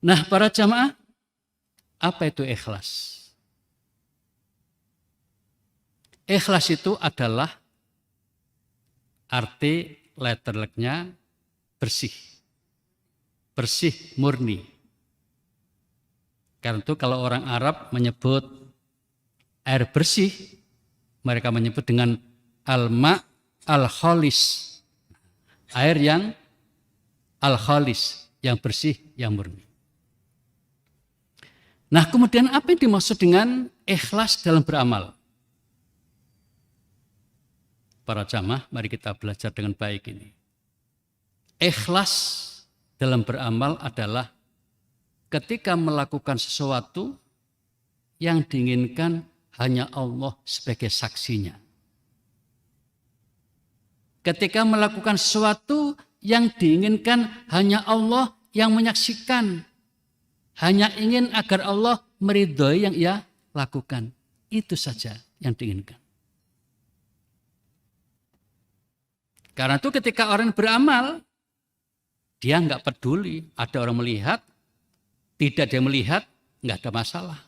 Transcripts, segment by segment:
Nah, para jamaah, apa itu ikhlas? Ikhlas itu adalah arti letternya bersih. Bersih murni. Karena itu kalau orang Arab menyebut air bersih, mereka menyebut dengan al-ma' al-khalis. Air yang al-khalis, yang bersih, yang murni. Nah, kemudian apa yang dimaksud dengan ikhlas dalam beramal? Para jamaah, mari kita belajar dengan baik ini. Ikhlas dalam beramal adalah ketika melakukan sesuatu yang diinginkan hanya Allah sebagai saksinya. Ketika melakukan sesuatu yang diinginkan hanya Allah yang menyaksikan. Hanya ingin agar Allah meridhoi yang ia lakukan. Itu saja yang diinginkan. Karena itu ketika orang beramal, dia nggak peduli. Ada orang melihat, tidak dia melihat, nggak ada masalah.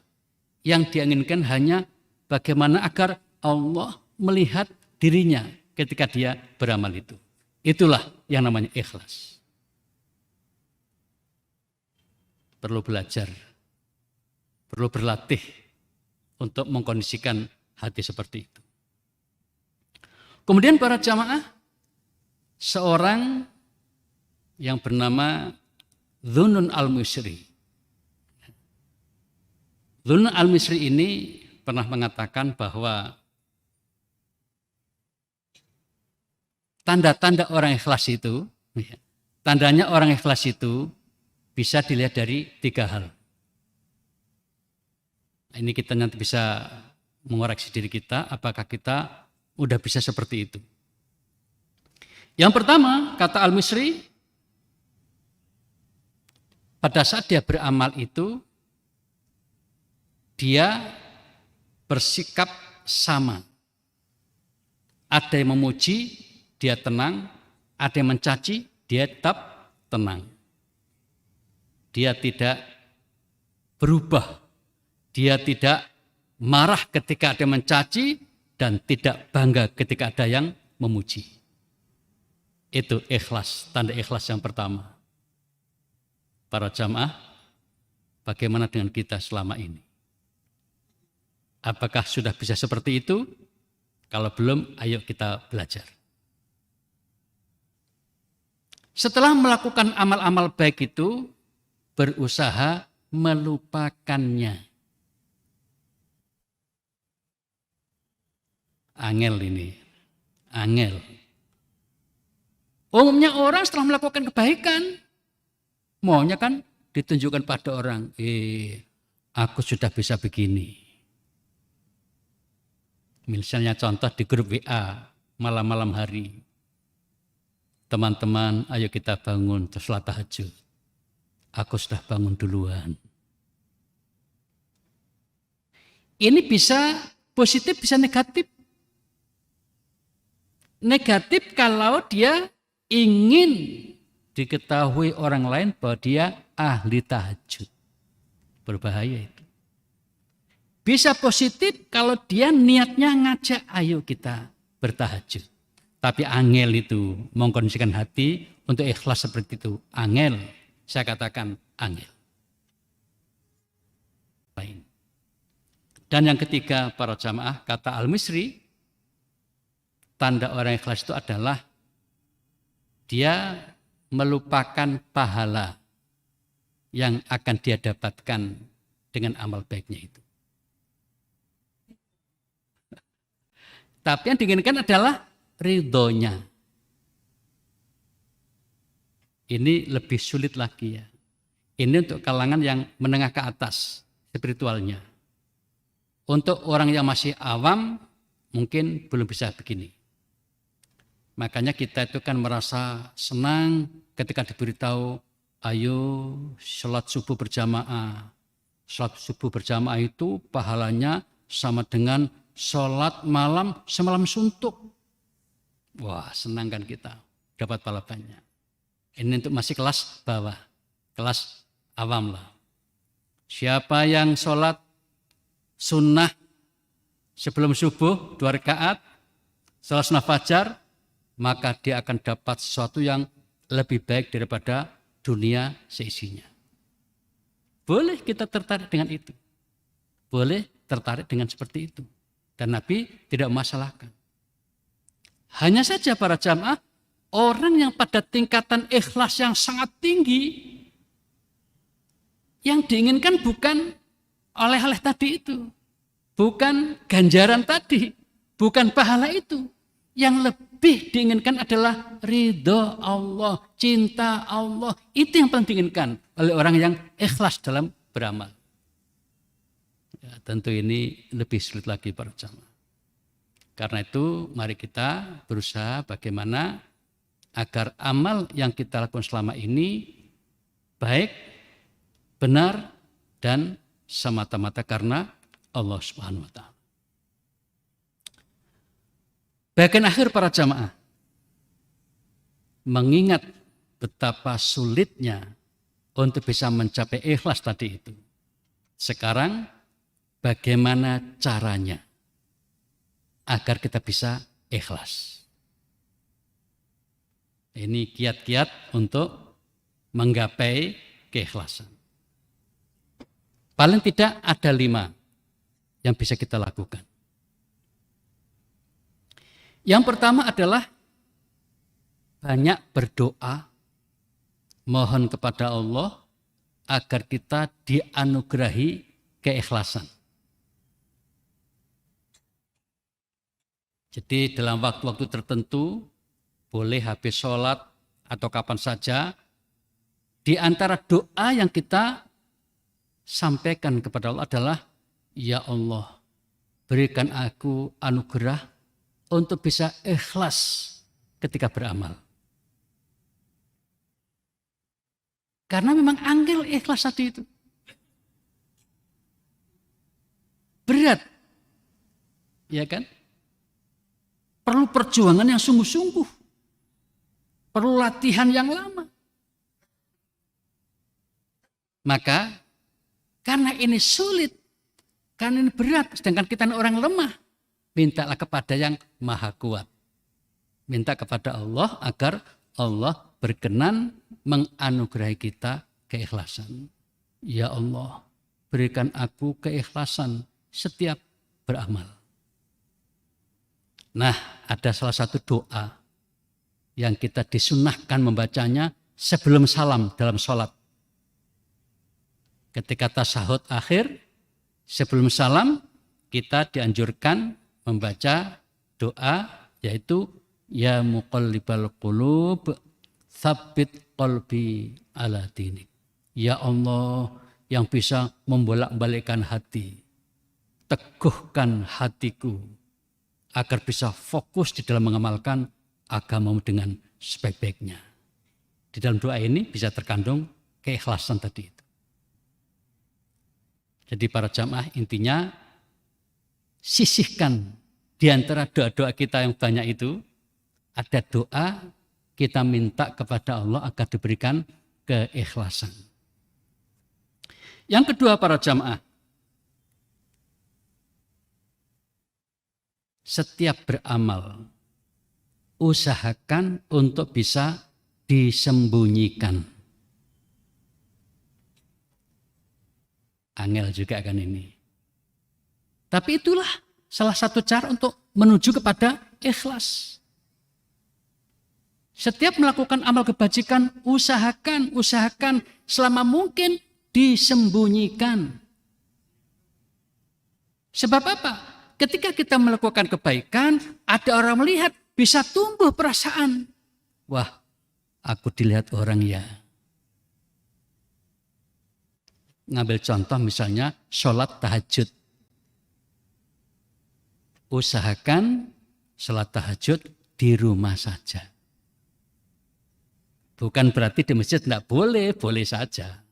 Yang dia inginkan hanya bagaimana agar Allah melihat dirinya ketika dia beramal itu. Itulah yang namanya ikhlas. Perlu belajar, perlu berlatih untuk mengkondisikan hati seperti itu. Kemudian para jamaah, seorang yang bernama Dhunnun al-Misri. Dhunnun al-Misri ini pernah mengatakan bahwa tanda-tanda orang ikhlas itu, tandanya orang ikhlas itu bisa dilihat dari 3 hal. Ini kita nanti bisa mengoreksi diri kita, apakah kita udah bisa seperti itu. Yang pertama, kata Al-Misri, pada saat dia beramal itu, dia bersikap sama. Ada yang memuji, dia tenang. Ada yang mencaci, dia tetap tenang. Dia tidak berubah. Dia tidak marah ketika ada yang mencaci dan tidak bangga ketika ada yang memuji. Itu ikhlas, tanda ikhlas yang pertama. Para jamaah, bagaimana dengan kita selama ini? Apakah sudah bisa seperti itu? Kalau belum, ayo kita belajar. Setelah melakukan amal-amal baik itu, berusaha melupakannya. Angel ini, angel. Umumnya orang setelah melakukan kebaikan, maunya kan ditunjukkan pada orang, aku sudah bisa begini. Misalnya contoh di grup WA, malam-malam hari. Teman-teman, ayo kita bangun sholat tahajud. Aku sudah bangun duluan. Ini bisa positif, bisa negatif. Negatif kalau dia ingin diketahui orang lain bahwa dia ahli tahajud. Berbahaya itu. Bisa positif kalau dia niatnya ngajak, ayo kita bertahajud. Tapi angel itu mengkondisikan hati untuk ikhlas seperti itu. Angel. Saya katakan angel. Dan yang ketiga para jamaah, kata Al-Misri, tanda orang ikhlas itu adalah dia melupakan pahala yang akan dia dapatkan dengan amal baiknya itu. Tapi yang diinginkan adalah ridhonya. Ini lebih sulit lagi ya. Ini untuk kalangan yang menengah ke atas spiritualnya. Untuk orang yang masih awam mungkin belum bisa begini. Makanya kita itu kan merasa senang ketika diberitahu, ayo sholat subuh berjamaah. Sholat subuh berjamaah itu pahalanya sama dengan sholat malam semalam suntuk. Wah, senang kan kita dapat pahalanya. Ini untuk masih kelas bawah, kelas awam lah. Siapa yang sholat sunnah sebelum subuh 2 rakaat, sholat sunnah fajar, maka dia akan dapat sesuatu yang lebih baik daripada dunia seisinya. Boleh kita tertarik dengan itu. Boleh tertarik dengan seperti itu. Dan Nabi tidak masalahkan. Hanya saja para jamaah, orang yang pada tingkatan ikhlas yang sangat tinggi, yang diinginkan bukan oleh-oleh tadi itu. Bukan ganjaran tadi. Bukan pahala itu. Yang lebih diinginkan adalah ridho Allah, cinta Allah. Itu yang paling diinginkan oleh orang yang ikhlas dalam beramal. Ya, tentu ini lebih sulit lagi para jamaah. Karena itu mari kita berusaha bagaimana agar amal yang kita lakukan selama ini baik, benar, dan semata-mata karena Allah Subhanahu wa Ta'ala. Bagian akhir para jamaah, mengingat betapa sulitnya untuk bisa mencapai ikhlas tadi itu. Sekarang bagaimana caranya agar kita bisa ikhlas? Ini kiat-kiat untuk menggapai keikhlasan. Paling tidak ada 5 yang bisa kita lakukan. Yang pertama adalah banyak berdoa, mohon kepada Allah agar kita dianugerahi keikhlasan. Jadi dalam waktu-waktu tertentu, boleh habis sholat atau kapan saja, di antara doa yang kita sampaikan kepada Allah adalah, ya Allah, berikan aku anugerah untuk bisa ikhlas ketika beramal. Karena memang angel ikhlas tadi itu. Berat. Ya kan? Perlu perjuangan yang sungguh-sungguh. Perlu latihan yang lama. Maka karena ini sulit, karena ini berat, sedangkan kita orang lemah, mintalah kepada yang maha kuat. Minta kepada Allah agar Allah berkenan menganugerahi kita keikhlasan. Ya Allah, berikan aku keikhlasan setiap beramal. Nah, ada salah satu doa yang kita disunahkan membacanya sebelum salam dalam sholat. Ketika tasyahud akhir, sebelum salam, kita dianjurkan membaca doa, yaitu ya muqallibal qulub tsabbit qalbi ala dinik. Ya Allah yang bisa membolak-balikkan hati, teguhkan hatiku agar bisa fokus di dalam mengamalkan agamamu dengan sebaik-baiknya. Di dalam doa ini bisa terkandung keikhlasan tadi itu. Jadi para jamaah intinya sisihkan di antara doa-doa kita yang banyak itu, ada doa kita minta kepada Allah agar diberikan keikhlasan. Yang kedua para jamaah, setiap beramal usahakan untuk bisa disembunyikan. Angel juga kan ini. Tapi itulah salah satu cara untuk menuju kepada ikhlas. Setiap melakukan amal kebajikan, usahakan selama mungkin disembunyikan. Sebab apa? Ketika kita melakukan kebaikan, ada orang melihat, bisa tumbuh perasaan. Wah, aku dilihat orang ya. Ngambil contoh misalnya sholat tahajud. Usahakan sholat tahajud di rumah saja. Bukan berarti di masjid tidak boleh, boleh saja.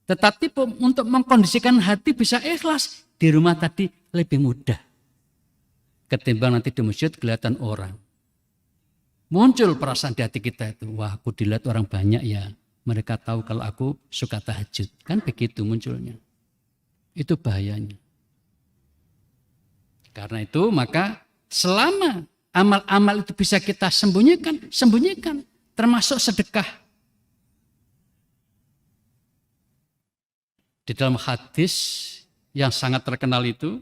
Tetapi untuk mengkondisikan hati bisa ikhlas, di rumah tadi lebih mudah. Ketimbang nanti di masjid kelihatan orang. Muncul perasaan di hati kita itu, wah aku dilihat orang banyak ya. mereka tahu kalau aku suka tahajud. Kan begitu munculnya. Itu bahayanya. Karena itu maka selama amal-amal itu bisa kita sembunyikan. Termasuk sedekah. Di dalam hadis yang sangat terkenal itu,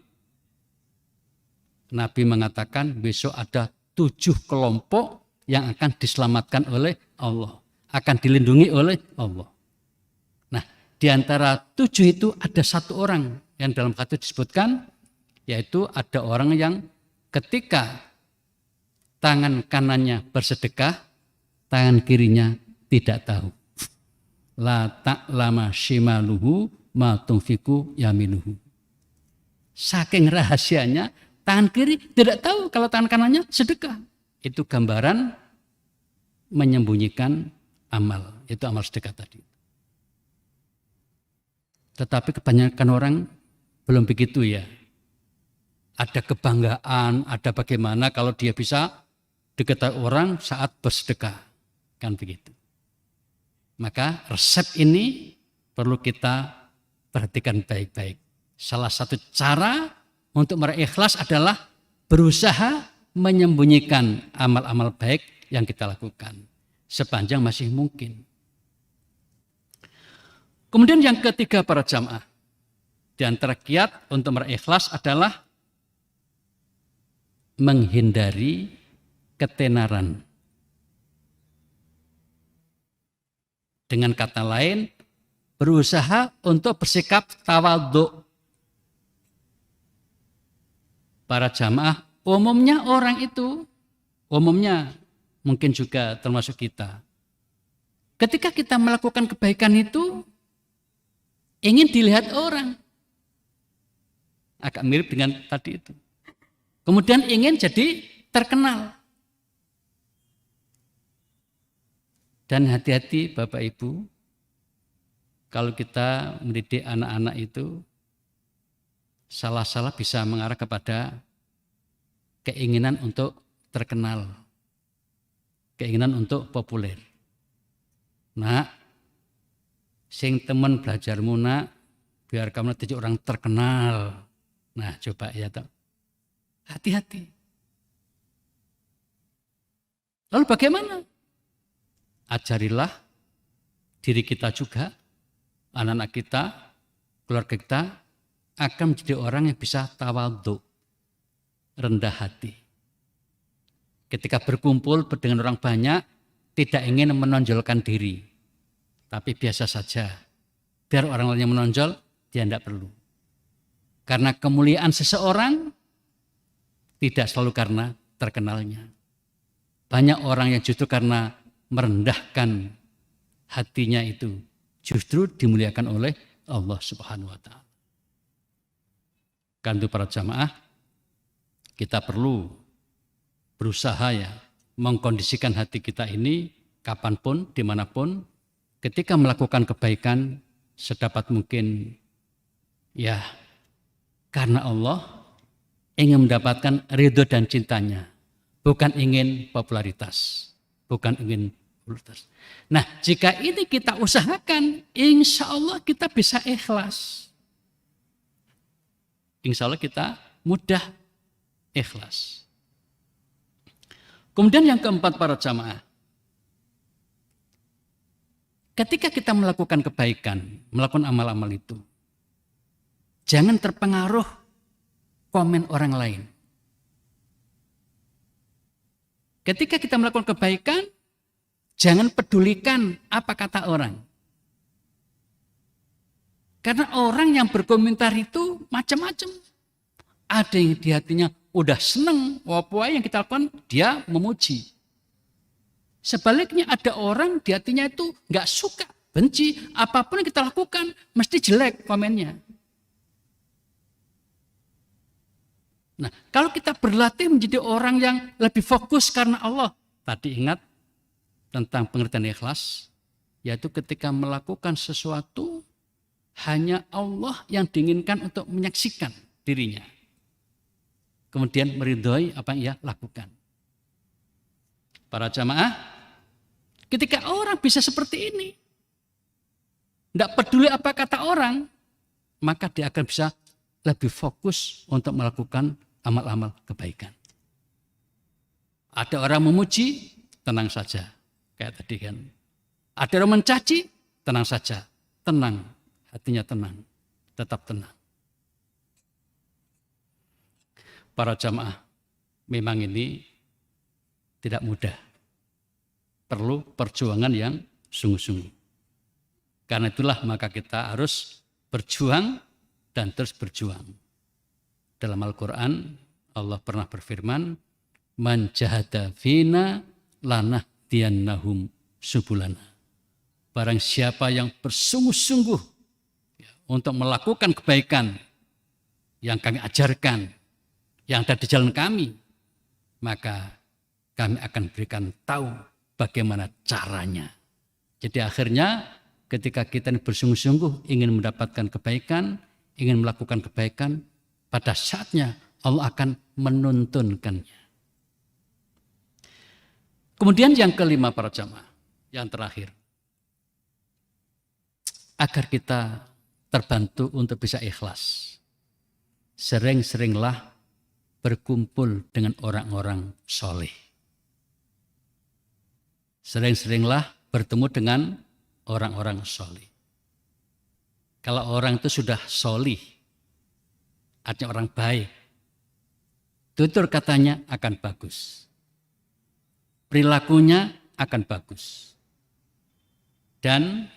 Nabi mengatakan besok ada 7 kelompok yang akan diselamatkan oleh Allah. Akan dilindungi oleh Allah. Nah, di antara 7 itu ada 1 orang yang dalam hadis disebutkan, yaitu ada orang yang ketika tangan kanannya bersedekah, tangan kirinya tidak tahu. La ta'lama shimaluhu ma tunfiku yaminuhu. Saking rahasianya, tangan kiri tidak tahu kalau tangan kanannya sedekah. Itu gambaran menyembunyikan amal. Itu amal sedekah tadi. Tetapi kebanyakan orang belum begitu ya. Ada kebanggaan, ada bagaimana kalau dia bisa diketahui orang saat bersedekah. Kan begitu. Maka resep ini perlu kita perhatikan baik-baik. Salah satu cara untuk meraih ikhlas adalah berusaha menyembunyikan amal-amal baik yang kita lakukan. Sepanjang masih mungkin. Kemudian yang ketiga para jamaah. Di antara kiat untuk meraih ikhlas adalah menghindari ketenaran. Dengan kata lain, berusaha untuk bersikap tawadhu. Para jamaah, umumnya orang itu, umumnya mungkin juga termasuk kita. Ketika kita melakukan kebaikan itu, ingin dilihat orang. Agak mirip dengan tadi itu. Kemudian ingin jadi terkenal. Dan hati-hati Bapak Ibu, kalau kita mendidik anak-anak itu, salah-salah bisa mengarah kepada keinginan untuk terkenal. Keinginan untuk populer. Nak, sing temen belajarmu nak, biar kamu jadi orang terkenal. Nah coba ya toh. Hati-hati. Lalu bagaimana? Ajarilah diri kita juga, anak-anak kita, keluarga kita akan menjadi orang yang bisa tawadhu, rendah hati. Ketika berkumpul dengan orang banyak, tidak ingin menonjolkan diri, tapi biasa saja. Biar orang lain yang menonjol, dia tidak perlu. Karena kemuliaan seseorang tidak selalu karena terkenalnya. Banyak orang yang justru karena merendahkan hatinya itu justru dimuliakan oleh Allah Subhanahu wa Ta'ala. Kan itu para jamaah, kita perlu berusaha ya mengkondisikan hati kita ini kapanpun, dimanapun, ketika melakukan kebaikan sedapat mungkin ya karena Allah ingin mendapatkan ridho dan cintanya, bukan ingin popularitas, bukan ingin popularitas. Nah, jika ini kita usahakan, insya Allah kita bisa ikhlas. Insya Allah kita mudah ikhlas. Kemudian yang keempat para jamaah, ketika kita melakukan kebaikan, melakukan amal-amal itu, jangan terpengaruh komen orang lain. Ketika kita melakukan kebaikan, jangan pedulikan apa kata orang. Karena orang yang berkomentar itu macam-macam. Ada yang di hatinya udah seneng, apa yang kita lakukan, dia memuji. Sebaliknya ada orang di hatinya itu nggak suka, benci, apapun yang kita lakukan mesti jelek komennya. Nah, kalau kita berlatih menjadi orang yang lebih fokus karena Allah, tadi ingat tentang pengertian ikhlas, yaitu ketika melakukan sesuatu hanya Allah yang diinginkan untuk menyaksikan dirinya. Kemudian meridhoi apa yang ia lakukan. Para jamaah, ketika orang bisa seperti ini, tidak peduli apa kata orang, maka dia akan bisa lebih fokus untuk melakukan amal-amal kebaikan. Ada orang memuji, tenang saja. Kayak tadi kan. Ada orang mencaci, tenang saja. Tenang, hatinya tenang. Tetap tenang. Para jamaah, memang ini tidak mudah. Perlu perjuangan yang sungguh-sungguh. Karena itulah maka kita harus berjuang dan terus berjuang. Dalam Al-Quran Allah pernah berfirman, man jahada fina lanahdiyannahum subulana. Barang siapa yang bersungguh-sungguh untuk melakukan kebaikan yang kami ajarkan, yang ada di jalan kami, maka kami akan berikan tahu bagaimana caranya. Jadi akhirnya ketika kita bersungguh-sungguh ingin mendapatkan kebaikan, ingin melakukan kebaikan, pada saatnya Allah akan menuntunkannya. Kemudian yang kelima para jamaah, yang terakhir. Agar kita terbantu untuk bisa ikhlas. Sering-seringlah berkumpul dengan orang-orang soleh. Sering-seringlah bertemu dengan orang-orang soleh. Kalau orang itu sudah solih, artinya orang baik, tutur katanya akan bagus. Perilakunya akan bagus. Dan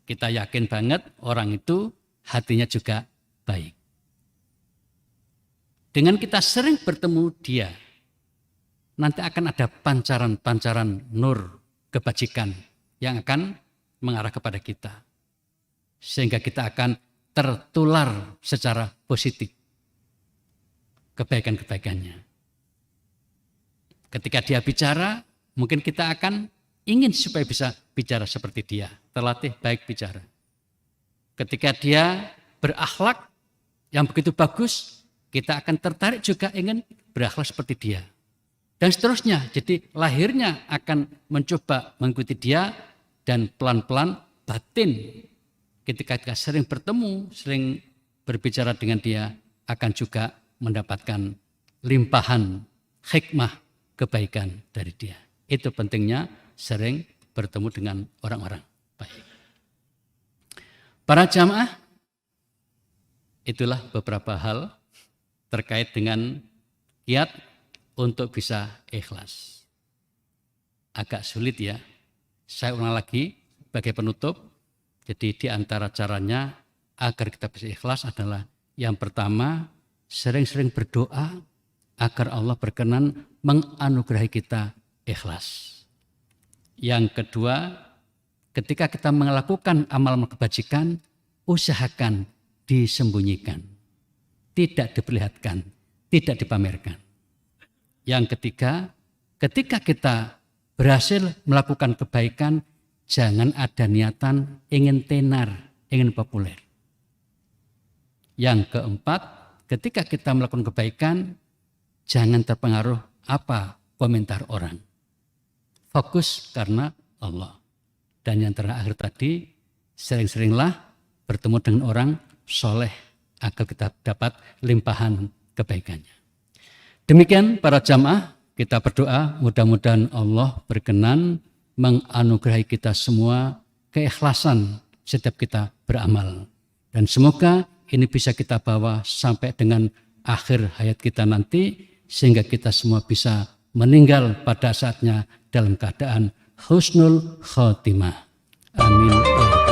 kita yakin banget orang itu hatinya juga baik. Dengan kita sering bertemu dia, nanti akan ada pancaran-pancaran nur kebajikan yang akan mengarah kepada kita. Sehingga kita akan tertular secara positif kebaikan-kebaikannya. Ketika dia bicara, mungkin kita akan ingin supaya bisa bicara seperti dia, terlatih baik bicara. Ketika dia berakhlak yang begitu bagus, kita akan tertarik juga ingin berakhlak seperti dia. Dan seterusnya, jadi lahirnya akan mencoba mengikuti dia dan pelan-pelan batin. Ketika kita sering bertemu, sering berbicara dengan dia, akan juga mendapatkan limpahan hikmah kebaikan dari dia. Itu pentingnya sering bertemu dengan orang-orang baik. Para jamaah, itulah beberapa hal terkait dengan kiat untuk bisa ikhlas. Agak sulit ya. Saya ulang lagi sebagai penutup. Jadi di antara caranya agar kita bisa ikhlas adalah yang pertama, sering-sering berdoa agar Allah berkenan menganugerahi kita ikhlas. Yang kedua, ketika kita melakukan amal kebajikan, usahakan disembunyikan. Tidak diperlihatkan, tidak dipamerkan. Yang ketiga, ketika kita berhasil melakukan kebaikan, jangan ada niatan ingin tenar, ingin populer. Yang keempat, ketika kita melakukan kebaikan, jangan terpengaruh apa komentar orang. Fokus karena Allah. Dan yang terakhir tadi, sering-seringlah bertemu dengan orang soleh agar kita dapat limpahan kebaikannya. Demikian para jamaah, kita berdoa mudah-mudahan Allah berkenan menganugerahi kita semua keikhlasan setiap kita beramal. Dan semoga ini bisa kita bawa sampai dengan akhir hayat kita nanti, sehingga kita semua bisa meninggal pada saatnya dalam keadaan husnul khotimah. Amin.